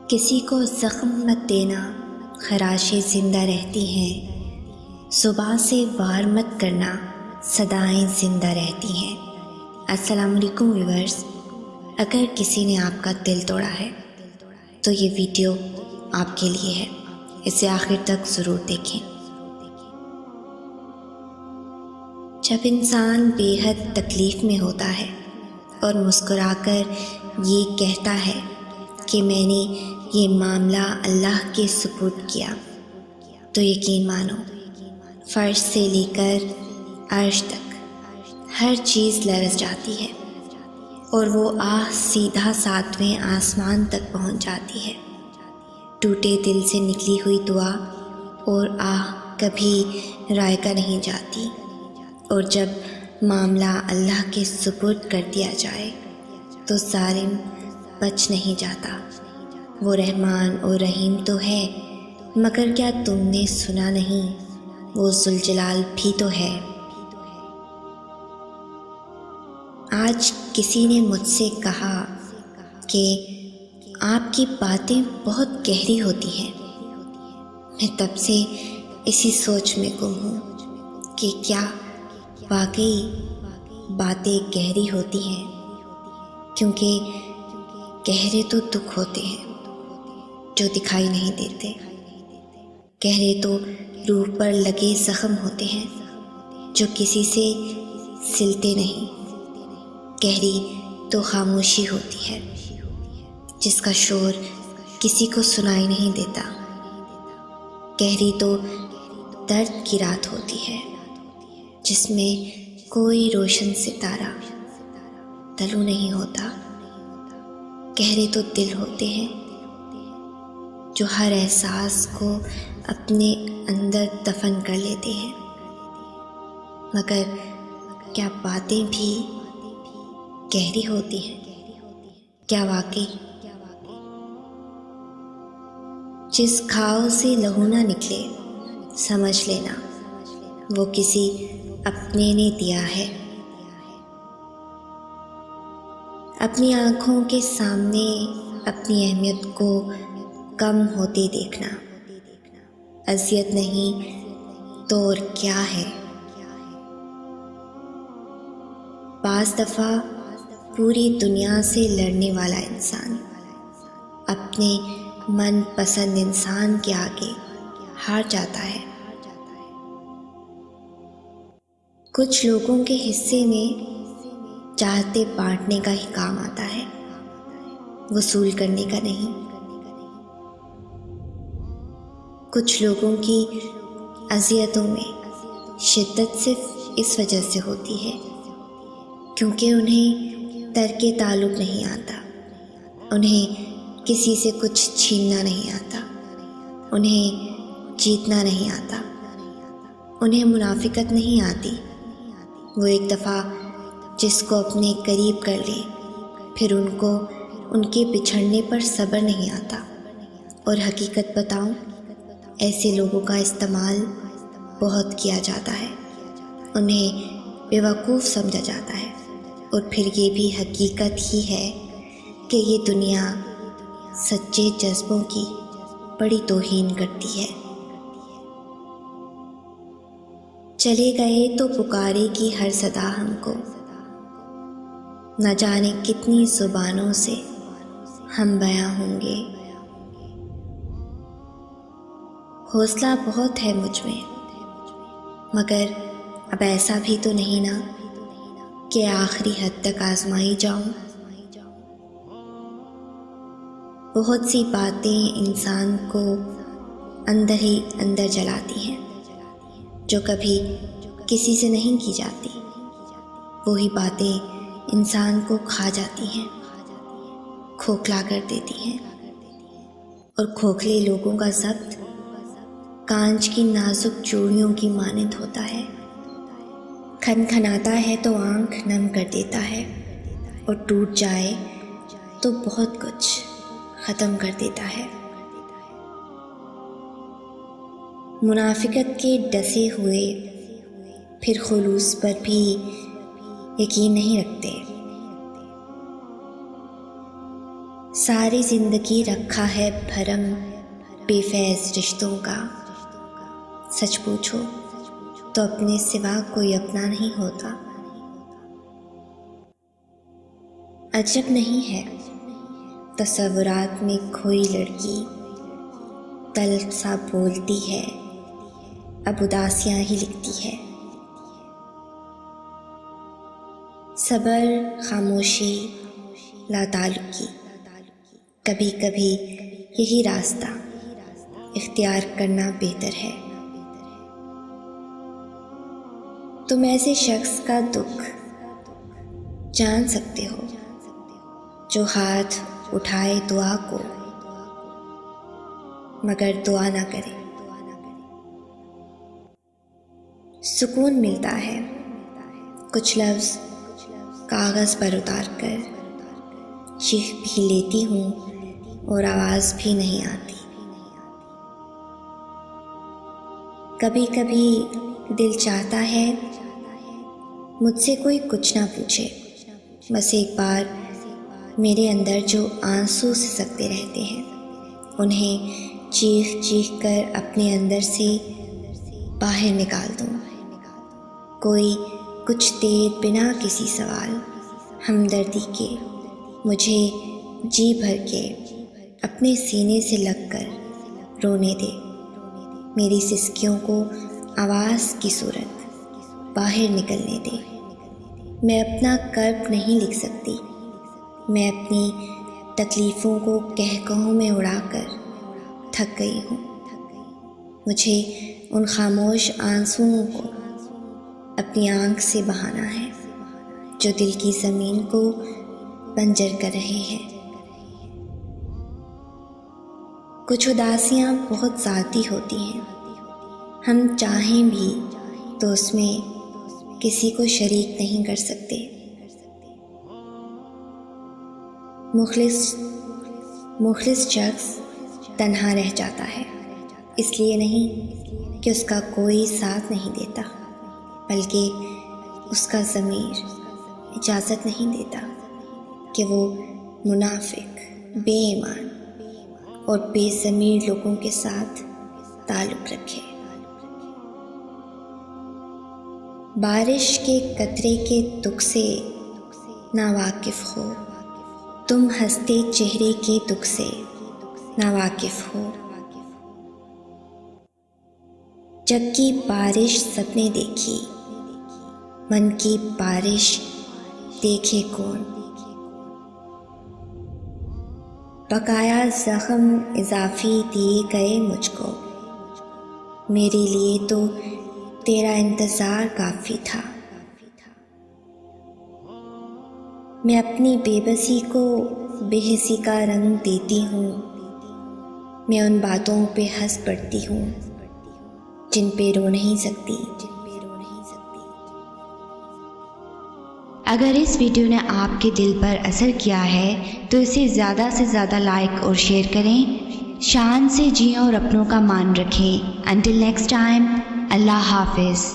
किसी को ज़ख्म मत देना, खराशें ज़िंदा रहती हैं। सुबह से वार मत करना, सदाएं ज़िंदा रहती हैं। अस्सलाम वालेकुम व्यूअर्स, अगर किसी ने आपका दिल तोड़ा है तो ये वीडियो आपके लिए है। इसे आखिर तक ज़रूर देखें। जब इंसान बेहद तकलीफ़ में होता है और मुस्कुराकर ये कहता है कि मैंने ये मामला अल्लाह के सुपुर्द किया, तो यकीन मानो फ़र्श से लेकर अर्श तक हर चीज़ लरज़ जाती है और वो आह सीधा 7वें आसमान तक पहुंच जाती है। टूटे दिल से निकली हुई दुआ और आह कभी रायका नहीं जाती, और जब मामला अल्लाह के सुपुर्द कर दिया जाए तो जालिम बच नहीं जाता। वो रहमान और रहीम तो है, मगर क्या तुमने सुना नहीं, वो जुलजलाल भी तो है। आज किसी ने मुझसे कहा कि आपकी बातें बहुत गहरी होती हैं। मैं तब से इसी सोच में गुम हूँ कि क्या वाकई बातें गहरी होती हैं, क्योंकि गहरे तो दुख होते हैं जो दिखाई नहीं देते। गहरे तो रूह पर लगे ज़ख्म होते हैं जो किसी से सिलते नहीं। गहरी तो खामोशी होती है जिसका शोर किसी को सुनाई नहीं देता। गहरी तो दर्द की रात होती है जिसमें कोई रोशन सितारा तलू नहीं होता। गहरे तो दिल होते हैं जो हर एहसास को अपने अंदर दफन कर लेते हैं, मगर क्या बातें भी गहरी होती हैं? क्या वाकई? जिस घाव से लहू ना निकले, समझ लेना वो किसी अपने ने दिया है। अपनी आँखों के सामने अपनी अहमियत को कम होते देखना अज़ियत नहीं तो और क्या है। बाज़ दफ़ा पूरी दुनिया से लड़ने वाला इंसान अपने मन पसंद इंसान के आगे हार जाता है। कुछ लोगों के हिस्से में चाहते बांटने का ही काम आता है, वसूल करने का नहीं। कुछ लोगों की अज़ियतों में शिद्दत सिर्फ इस वजह से होती है क्योंकि उन्हें तर्के ताल्लुक़ नहीं आता, उन्हें किसी से कुछ छीनना नहीं आता, उन्हें जीतना नहीं आता, उन्हें मुनाफिकत नहीं आती। वो एक दफ़ा जिसको अपने करीब कर ले, फिर उनको उनके बिछड़ने पर सब्र नहीं आता। और हकीकत बताऊं, ऐसे लोगों का इस्तेमाल बहुत किया जाता है, उन्हें बेवकूफ़ समझा जाता है, और फिर ये भी हकीकत ही है कि ये दुनिया सच्चे जज्बों की बड़ी तौहीन करती है। चले गए तो पुकारेगी हर सदा हमको, न जाने कितनी ज़ुबानों से हम बयां होंगे। हौसला बहुत है मुझ में, मगर अब ऐसा भी तो नहीं ना कि आखिरी हद तक आजमाई जाऊं। बहुत सी बातें इंसान को अंदर ही अंदर जलाती हैं जो कभी किसी से नहीं की जाती। वही बातें इंसान को खा जाती हैं, खोखला कर देती हैं, और खोखले लोगों का ज़ब्त कांच की नाजुक चूड़ियों की मानंद होता है। खनखनाता है तो आंख नम कर देता है, और टूट जाए तो बहुत कुछ ख़त्म कर देता है। मुनाफिकत के डसे हुए फिर खुलूस पर भी यकीन नहीं रखते। सारी जिंदगी रखा है भरम बेफैज़ रिश्तों का। सच पूछो तो अपने सिवा कोई अपना नहीं होता। अजब नहीं है तसव्वुरात में खोई लड़की तल्ख सा बोलती है, अब उदासियां ही लिखती है। सब्र, खामोशी, लाताल्लुकी, कभी कभी यही रास्ता इख्तियार करना बेहतर है। तुम ऐसे शख्स का दुख जान सकते हो जो हाथ उठाए दुआ को मगर दुआ ना करे। सुकून मिलता है कुछ लफ्ज़ कागज़ पर उतार कर, चीख भी लेती हूँ और आवाज़ भी नहीं आती। कभी कभी दिल चाहता है मुझसे कोई कुछ ना पूछे, बस एक बार मेरे अंदर जो आंसू सिसकते रहते हैं उन्हें चीख चीख कर अपने अंदर से बाहर निकाल दूँ। कोई कुछ देर बिना किसी सवाल हमदर्दी के मुझे जी भर के अपने सीने से लगकर रोने दे। मेरी सिसकियों को आवाज़ की सूरत बाहर निकलने दे। मैं अपना कर्ब नहीं लिख सकती, मैं अपनी तकलीफ़ों को कहकहों में उड़ाकर थक गई हूँ। मुझे उन खामोश आंसुओं को अपनी आँख से बहाना है जो दिल की ज़मीन को बंजर कर रहे हैं। कुछ उदासियाँ बहुत ज़ाती होती हैं, हम चाहें भी तो उसमें किसी को शरीक नहीं कर सकते। मुखलिस शख्स तन्हा रह जाता है, इसलिए नहीं कि उसका कोई साथ नहीं देता, बल्कि उसका ज़मीर इजाज़त नहीं देता कि वो मुनाफिक, बेईमान और बेज़मीर लोगों के साथ ताल्लुक़ रखे। बारिश के कतरे के दुख से नावाकिफ़ हो, तुम हंसते चेहरे के दुख से नावाकिफ़ हो। जबकि बारिश सबने देखी, मन की बारिश देखे कौन। बकाया ज़ख्म इज़ाफ़ी दिए गए मुझको, मेरे लिए तो तेरा इंतज़ार काफ़ी था। मैं अपनी बेबसी को बेहिसी का रंग देती हूँ, मैं उन बातों पे हंस पड़ती हूँ जिन पे रो नहीं सकती। अगर इस वीडियो ने आपके दिल पर असर किया है तो इसे ज़्यादा से ज़्यादा लाइक और शेयर करें। शान से जिएं और अपनों का मान रखें। अंटिल नेक्स्ट टाइम, अल्लाह हाफिज़।